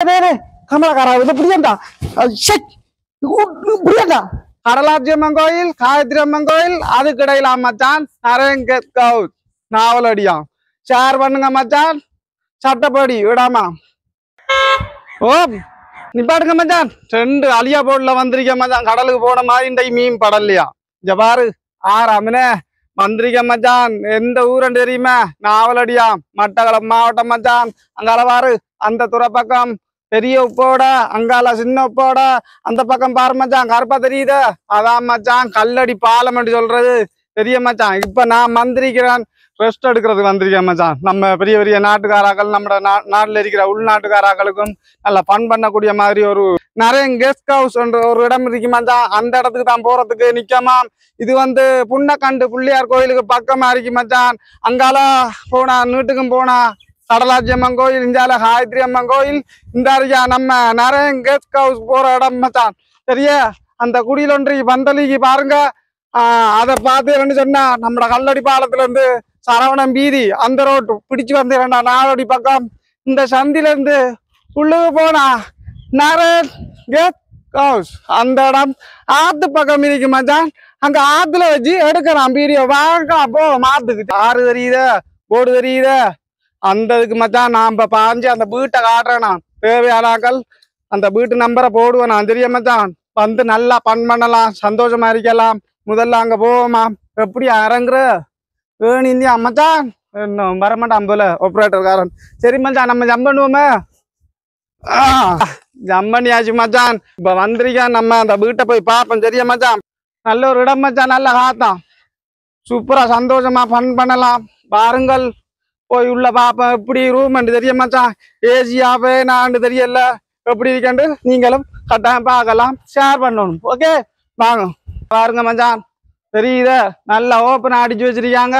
கமலக்காரா இது புரியண்டா புரியண்டா கடலாட்சியம்மன் கோயில் காயத்ரி அம்மன் கோயில் அதுக்கு இடையில மச்சான் நரேங்க நாவலடியான் ஷேர் பண்ணுங்க மச்சான் சட்டப்படி விடாமா ஓ நிப்பாடுங்க மச்சான் 2 அலியா போர்ட்ல வந்திருக்க மச்சான் கடலுக்கு போன மாதிரி இந்த மீன் படலையா இங்க பாரு ஆறாமனே வந்திருக்க மச்சான் எந்த ஊரன்னு தெரியுமா நாவலடியா மட்டக்களப்பு மாவட்டம் மச்சான் அங்கால பாரு அந்த துறை பக்கம் பெரிய உப்போட அங்கால சின்ன உப்போட அந்த பக்கம் பாரு மச்சான் கருப்பா தெரியுது அதான் மச்சான் கல்லடி பாலம் என்று சொல்றது பெரிய மச்சான் இப்ப நான் மந்திரிக்கிறேன் ரெஸ்ட் எடுக்கிறது வந்திருக்கேன் மச்சான் நம்ம பெரிய பெரிய நாட்டுக்காராக்கள் நம்ம நாட்டுல இருக்கிற உள்நாட்டுக்காராக்களுக்கும் நல்லா ஃபன் பண்ணக்கூடிய மாதிரி ஒரு நிறைய கெஸ்ட் ஹவுஸ் என்ற ஒரு இடம் இருக்கு மச்சான் அந்த இடத்துக்கு தான் போறதுக்கு நிக்கமா இது வந்து புன்னக்கண்டு பிள்ளையார் கோயிலுக்கு பக்கமா இருக்கு மச்சான் அங்கால போனா நீட்டுக்கும் போனா கடலாட்சியம்மன் கோயில் இந்தியால காயத்ரி அம்மன் கோயில் இந்த அறியா நம்ம நிறைய கெஸ்ட் ஹவுஸ் போற இடம் மச்சான் சரியா அந்த குடியில் ஒன்றி பந்தலிக்கு பாருங்க அதை பார்த்து சொன்னா நம்ம கல்லடி பாலத்துல இருந்து சரவணம் வீதி அந்த ரோட்டு பிடிச்சு வந்து நாலடி பக்கம் இந்த சந்தில இருந்து உள்ளுக்கு போனா நிறைய கெஸ்ட் ஹவுஸ் அந்த இடம் ஆத்து பக்கம் இருக்கு மச்சான் அங்க ஆத்துல வச்சு எடுக்கலாம் வீடியோ வாங்கலாம் போ மாத்துக்கு ஆறு தெரியுத போர்டு தெரியுத அந்த இதுக்கு மச்சான் நான் இப்ப பாஞ்சு அந்த வீட்டை காட்டுறேன் நான் தேவையானாக்கள் அந்த வீட்டு நம்பரை போடுவேன் நான் தெரிய மச்சான் வந்து நல்லா பண் பண்ணலாம் சந்தோஷமா இருக்கலாம் முதல்ல அங்க போவோமா எப்படி இறங்குற இந்தியா மச்சான் இன்னும் வரமாட்டான் போல ஆப்ரேட்டர்காரன் சரி மச்சான் நம்ம ஜம்ப் பண்ணுவோமே ஜம்ப் பண்ணியாச்சு மச்சான் இப்ப வந்திருக்கேன் நம்ம அந்த வீட்டை போய் பார்ப்போம் சரியா மச்சான் நல்ல ஒரு இடம் மச்சான் நல்லா காத்தான் சூப்பரா சந்தோஷமா ஃபன் பண்ணலாம் பாருங்கள் போய் உள்ள பாப்பேன் எப்படி ரூம் தெரிய மச்சான் ஏசியாவே நான் தெரியல எப்படி இருக்கேன் நீங்களும் கட்டாயம் பார்க்கலாம் ஷேர் பண்ணணும் ஓகே வாங்க பாருங்க மச்சான் தெரியுத நல்லா ஓப்பன் அடிச்சு வச்சிருக்காங்க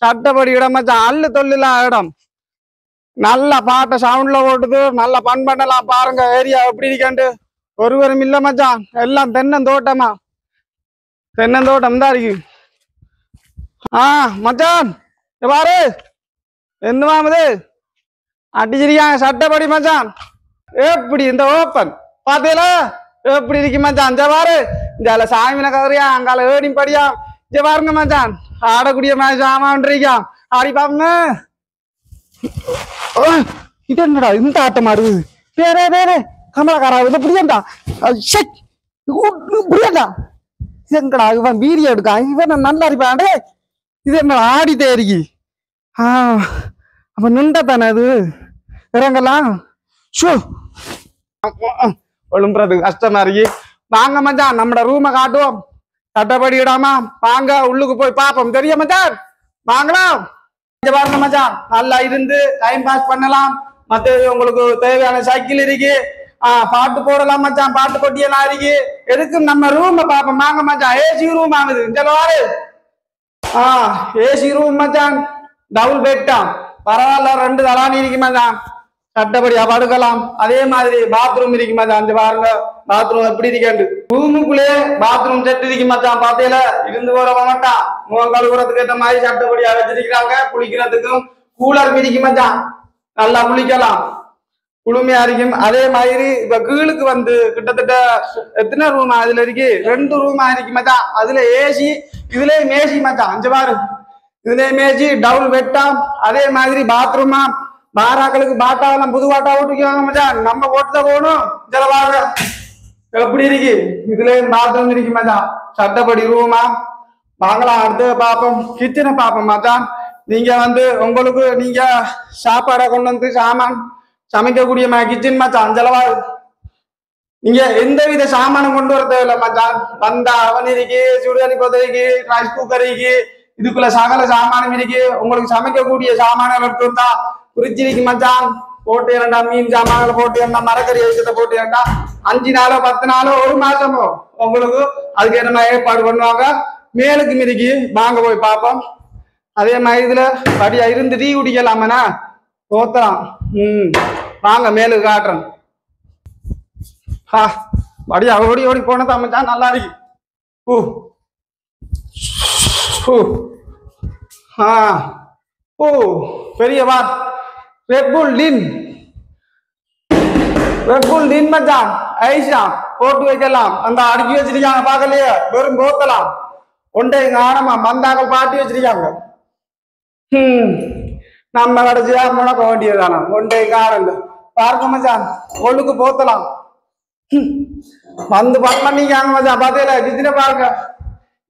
சட்டப்படி இடம் மச்சான் அல்லு தொல்லில்லா இடம் நல்லா பாட்டை சவுண்ட்ல ஓட்டுது நல்லா ஃபன் பண்ணலாம் பாருங்க ஏரியா எப்படி இருக்கேன் ஒருவரும் இல்ல மச்சான் எல்லாம் தென்னந்தோட்டமா தென்னந்தோட்டம் தான் இருக்கு மச்சான் பாரு என்னமாமது அடிச்சிருக்காங்க சட்டப்படி மச்சான் எப்படி இந்த ஓப்பன் பாத்தீங்களா எப்படி இருக்கு மச்சான் இந்த பாரு இந்த சாமின கதறியா அங்கால ஏடி படியா இங்க பாருங்க மச்சான் ஆடக்கூடிய மேட்ச் ஆமான்றிருக்கா ஆடி பாருங்க இது என்னடா இந்த ஆட்டம் ஆடுது பேரே பேரே கமலக்காரா இது புரியண்டா புரியண்டா எங்கடா இவன் வீடியோ எடுக்கா இவன் நல்லா இருப்பாண்டே இது என்ன ஆடிட்டே இருக்கி அப்ப நின்ற தானே அது இறங்கலாம் ஷோ ஒழும்புறது கஷ்டமா இருக்கு வாங்க மச்சான் நம்மட ரூமை காட்டுவோம் சட்டப்படி இடாமா வாங்க உள்ளுக்கு போய் பார்ப்போம் தெரிய மச்சான் வாங்கலாம் பாருங்க மச்சான் நல்லா இருந்து டைம் பாஸ் பண்ணலாம் மற்றது உங்களுக்கு தேவையான சைக்கிள் இருக்கு பாட்டு போடலாம் மச்சான் பாட்டு கொட்டியெல்லாம் இருக்கு எதுக்கு நம்ம ரூமை பார்ப்போம் வாங்க மச்சான் ஏசி ரூம் ஆகுது செலவாரு ஏசி ரூம் மச்சான் டபுள் பெட்டா பரவாயில்ல 2 தலானி இருக்கு மச்சான் சட்டப்படியா படுக்கலாம் அதே மாதிரி பாத்ரூம் இருக்கு மச்சான் அந்த பாருங்க பாத்ரூம் எப்படி இருக்காண்டு ரூமுக்குள்ளே பாத்ரூம் செட் இருக்கு மச்சான் பாத்தையில இருந்து போற மாட்டான் முகம் கழுவுறதுக்கு ஏற்ற மாதிரி சட்டப்படியா வச்சிருக்கிறாங்க குளிக்கிறதுக்கும் கூலர் இருக்கு மச்சான் நல்லா குளிக்கலாம் குளுமையா இருக்கும் அதே மாதிரி இப்ப கீழுக்கு வந்து கிட்டத்தட்ட எத்தனை ரூம் அதுல இருக்கு 2 ரூமா இருக்கு மச்சான் அதுல ஏசி இதுலயும் ஏசி மச்சான் அஞ்சு பாரு இதுலயும் மேஜி டபுள் பெட்டா அதே மாதிரி பாத்ரூமா பாராக்களுக்கு பாட்டாவெல்லாம் புது பாட்டா ஓட்டுக்குவாங்க மச்சான் நம்ம போட்டுதான் போகணும் செலவாக எப்படி இருக்கு இதுலயும் பாத்ரூம் இருக்கு மச்சான் சட்டப்படி ரூமா வாங்கலாம் அடுத்து பார்ப்போம் கிச்சனை பார்ப்போம் மச்சான் நீங்க வந்து உங்களுக்கு நீங்க சாப்பாடை கொண்டு வந்து சாமான் சமைக்கக்கூடிய கிச்சன் மச்சான் செலவாக நீங்க எந்த வித சாமானும் கொண்டு வர தேவையில்ல மச்சான் வந்தா அவன் இருக்கு சுடுதண்ணி கொதிக்கு ரைஸ் குக்கர் இருக்கு இதுக்குள்ள சகல சாமானம் இருக்கு உங்களுக்கு சமைக்கக்கூடிய சாமான்கள் எடுத்து வந்தா குறிச்சி இருக்கு மச்சான் போட்டு இரண்டா மீன் சாமான்களை போட்டு இரண்டா மரக்கறி ஐட்டத்தை போட்டு இரண்டா 5 நாளோ 10 நாளோ 1 மாசமோ உங்களுக்கு அதுக்கு என்ன ஏற்பாடு பண்ணுவாங்க மேலுக்கு மிதிக்கு வாங்க போய் பார்ப்போம் அதே மாதிரி இதுல படியா இருந்து டீ குடிக்கலாமண்ணா தோத்தலாம் வாங்க மேலுக்கு காட்டுறேன் படியா ஓடி ஓடி போனதான் மச்சான் நல்லா இருக்கு பெரிய வார் ரெட் புல் லின் வெப்புல் நீன் மச்சான் ஐஷா போட்டு வைக்கலாம் அந்த அடுக்கி வச்சிருக்காங்க பாக்கலையே வெறும் போத்தலாம் ஒன்றை ஆனமா மந்தாக்கள் பாட்டி வச்சிருக்காங்க நம்ம கடைசியா முழக்க வேண்டியதானா ஒன்றை காரங்க பாருங்க மச்சான் ஒழுக்கு போத்தலாம் வந்து பண்ணிக்காங்க மச்சான் பாத்தீங்களா கிச்சனை பாருங்க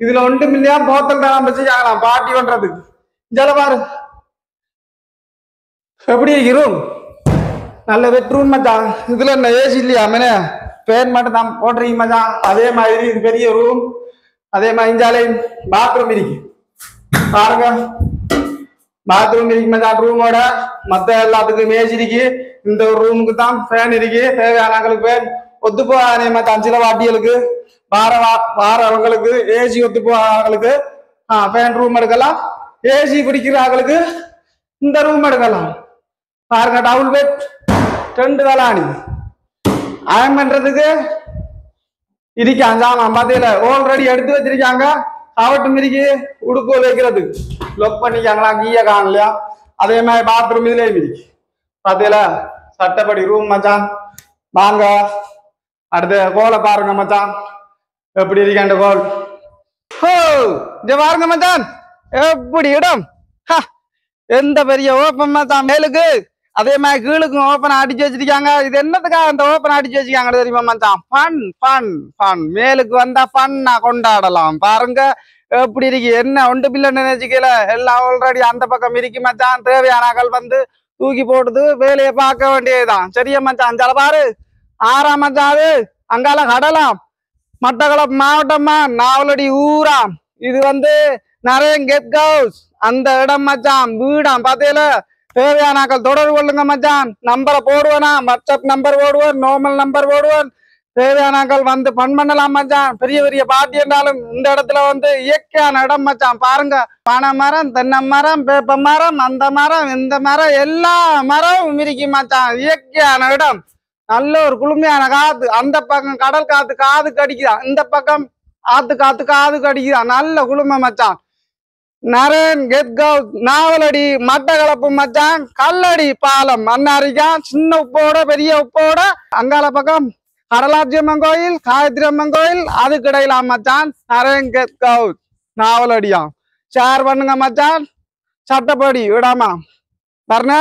இதுல ஒன்றும் இல்லையா போத்தல் தான் வச்சுக்காங்களாம் பாட்டி பண்றதுக்கு ஜல பாரு எப்படி இருக்கிறோம் நல்ல பெட்ரூம் மச்சான் இதுல என்ன ஏசி இல்லையா மேனே பேன் மட்டும் தான் போடுறீங்க மச்சான் அதே மாதிரி இது பெரிய ரூம் அதே மாதிரி இஞ்சாலே பாத்ரூம் இருக்கு பாருங்க பாத்ரூம் இருக்கு மச்சான் ரூமோட மத்த எல்லாத்துக்கும் ஏசி இருக்கு இந்த ஒரு ரூமுக்கு தான் ஃபேன் இருக்கு தேவையானவங்களுக்கு ஃபேன் ஒத்து போகாதே மச்சான் சில வாட்டிகளுக்கு வாரவங்களுக்கு ஏசி ஒத்து போகிறவங்களுக்கு ஃபேன் ரூம் எடுக்கலாம் ஏசி பிடிக்கிறவங்களுக்கு இந்த ரூம் எடுக்கலாம் பாருங்க டபுள் பெட் 2 வேளாணி அயன் பண்றதுக்கு இருக்காங்க பாத்தீங்களா ஆல்ரெடி எடுத்து வச்சிருக்காங்க சாவட்டும் இருக்கு உடுப்பு வைக்கிறதுக்கு லொக் பண்ணிக்காங்களா கீய காணலையா அதே மாதிரி பாத்ரூம் இதுலயும் இருக்கு பாத்தீங்களா சட்டப்படி ரூம் மச்சான் வாங்க அடுத்த கோலை பாருங்க மச்சான் எப்படி இருக்காண்ட கோல் இங்க பாருங்க மச்சான் எப்படி இடம் எந்த பெரிய ஓப்பன் மச்சான் மேலுக்கு அதே மாதிரி கீழுக்கும் ஓப்பன் அடிச்சு வச்சிருக்காங்க இது என்னத்துக்காக அந்த ஓப்பன் அடிச்சு வச்சிருக்காங்க தெரியுமா மச்சான் ஃபன் ஃபன் ஃபன் மேலுக்கு வந்தா ஃபன்னா கொண்டாடலாம் பாருங்க எப்படி இருக்கு என்ன ஒன்று பில்லுன்னு நினைச்சுக்கல எல்லாம் ஆல்ரெடி அந்த பக்கம் இருக்கு மச்சான் தேவையானாக்கள் வந்து தூக்கி போடுது வேலையை பார்க்க வேண்டியதுதான் சரியா மச்சான் சில பாரு ஆறாம் மச்சான் அது அங்கால கடலாம் மட்டக்களப்பு மாவட்டமா நாவலடி ஊராம் இது வந்து நிறைய கெட் ஹவுஸ் அந்த இடம் மச்சான் வீடாம் பாத்தீங்களா தேவையானாக்கள் தொடர்பு கொள்ளுங்க மச்சான் நம்பரை போடுவேனா வாட்ஸ்அப் நம்பர் போடுவேன் நார்மல் நம்பர் போடுவேன் தேவையானாக்கள் வந்து பண்ணலாம் மச்சான் பெரிய பெரிய பாட்டி இருந்தாலும் இந்த இடத்துல வந்து இயற்கையான இடம் மச்சான் பாருங்க பனை மரம் தென்னை மரம் வேப்ப மரம் அந்த மரம் இந்த மரம் எல்லா மரமும் இருக்கு மச்சான் இயற்கையான இடம் நல்ல ஒரு குளுமையான காத்து அந்த பக்கம் கடல் காத்து காது கடிக்குதான் இந்த பக்கம் ஆத்து காத்து காது கடிக்குதான் நல்ல குளுமை மச்சான் நரேன் கெட் ஹவுஸ் நாவலடி மட்டக்களப்பு மச்சான் கல்லடி பாலம் அண்ணாரிக்கா சின்ன உப்போட பெரிய உப்போட அங்கால பக்கம் கடலாட்சி அம்மன் கோயில் காயத்ரி அம்மன் கோயில் அதுக்கு இடையில மச்சான் நரேன் கெட் ஹவுஸ் நாவலடியா ஷேர் பண்ணுங்க மச்சான் சட்டப்படி விடாமா வரண